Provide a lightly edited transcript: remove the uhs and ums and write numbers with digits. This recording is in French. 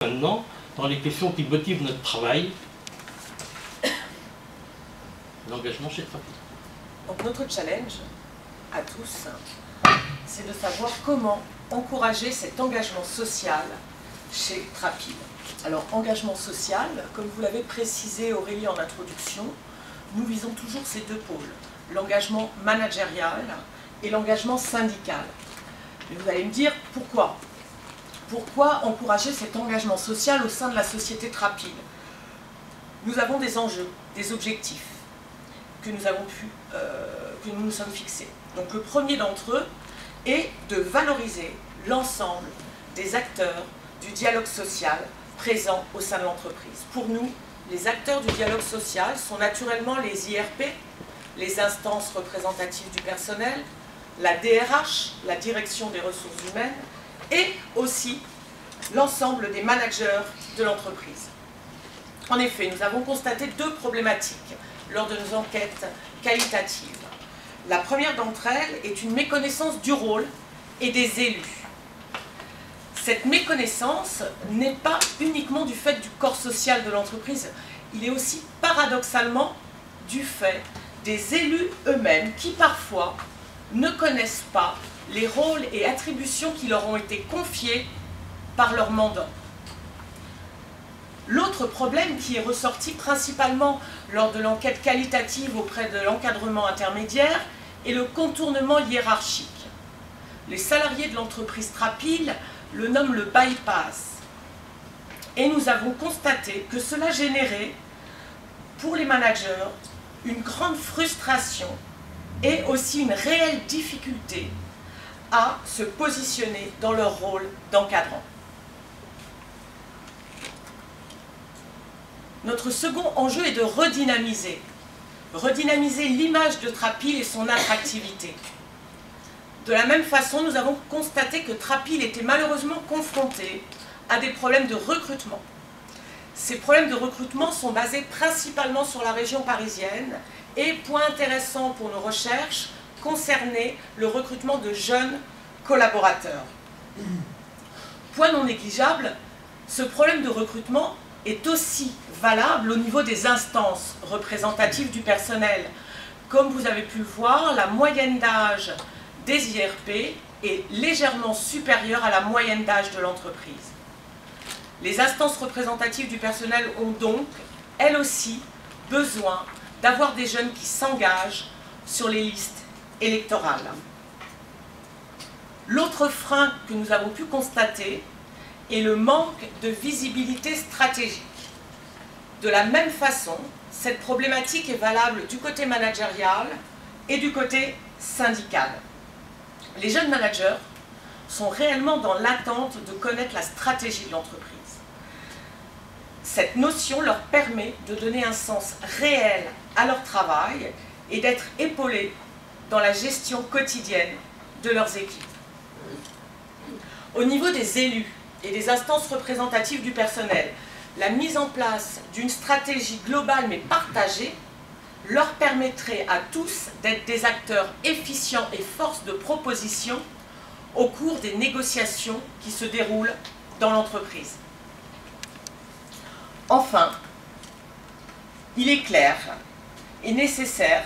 Maintenant, dans les questions qui motivent notre travail, l'engagement chez Trapil. Donc notre challenge à tous, c'est de savoir comment encourager cet engagement social chez Trapil. Alors engagement social, comme vous l'avez précisé Aurélie en introduction, nous visons toujours ces deux pôles, l'engagement managérial et l'engagement syndical. Mais vous allez me dire pourquoi ? Pourquoi encourager cet engagement social au sein de la société Trapil? Nous avons des enjeux, des objectifs que nous nous sommes fixés. Donc le premier d'entre eux est de valoriser l'ensemble des acteurs du dialogue social présents au sein de l'entreprise. Pour nous, les acteurs du dialogue social sont naturellement les IRP, les instances représentatives du personnel, la DRH, la direction des ressources humaines, et aussi l'ensemble des managers de l'entreprise. En effet, nous avons constaté deux problématiques lors de nos enquêtes qualitatives. La première d'entre elles est une méconnaissance du rôle et des élus. Cette méconnaissance n'est pas uniquement du fait du corps social de l'entreprise, il est aussi paradoxalement du fait des élus eux-mêmes qui parfois ne connaissent pas les rôles et attributions qui leur ont été confiés par leur mandant. L'autre problème qui est ressorti principalement lors de l'enquête qualitative auprès de l'encadrement intermédiaire est le contournement hiérarchique. Les salariés de l'entreprise Trapil le nomment le bypass. Et nous avons constaté que cela générait pour les managers une grande frustration et aussi une réelle difficulté à se positionner dans leur rôle d'encadrant. Notre second enjeu est de redynamiser l'image de Trapil et son attractivité. De la même façon, nous avons constaté que Trapil était malheureusement confronté à des problèmes de recrutement. Ces problèmes de recrutement sont basés principalement sur la région parisienne et, point intéressant pour nos recherches, concerner le recrutement de jeunes collaborateurs. Point non négligeable, ce problème de recrutement est aussi valable au niveau des instances représentatives du personnel. Comme vous avez pu le voir, la moyenne d'âge des IRP est légèrement supérieure à la moyenne d'âge de l'entreprise. Les instances représentatives du personnel ont donc, elles aussi, besoin d'avoir des jeunes qui s'engagent sur les listes électorales. L'autre frein que nous avons pu constater est le manque de visibilité stratégique. De la même façon, cette problématique est valable du côté managérial et du côté syndical. Les jeunes managers sont réellement dans l'attente de connaître la stratégie de l'entreprise. Cette notion leur permet de donner un sens réel à leur travail et d'être épaulés dans la gestion quotidienne de leurs équipes. Au niveau des élus et des instances représentatives du personnel, la mise en place d'une stratégie globale mais partagée leur permettrait à tous d'être des acteurs efficients et force de proposition au cours des négociations qui se déroulent dans l'entreprise. Enfin, il est clair et nécessaire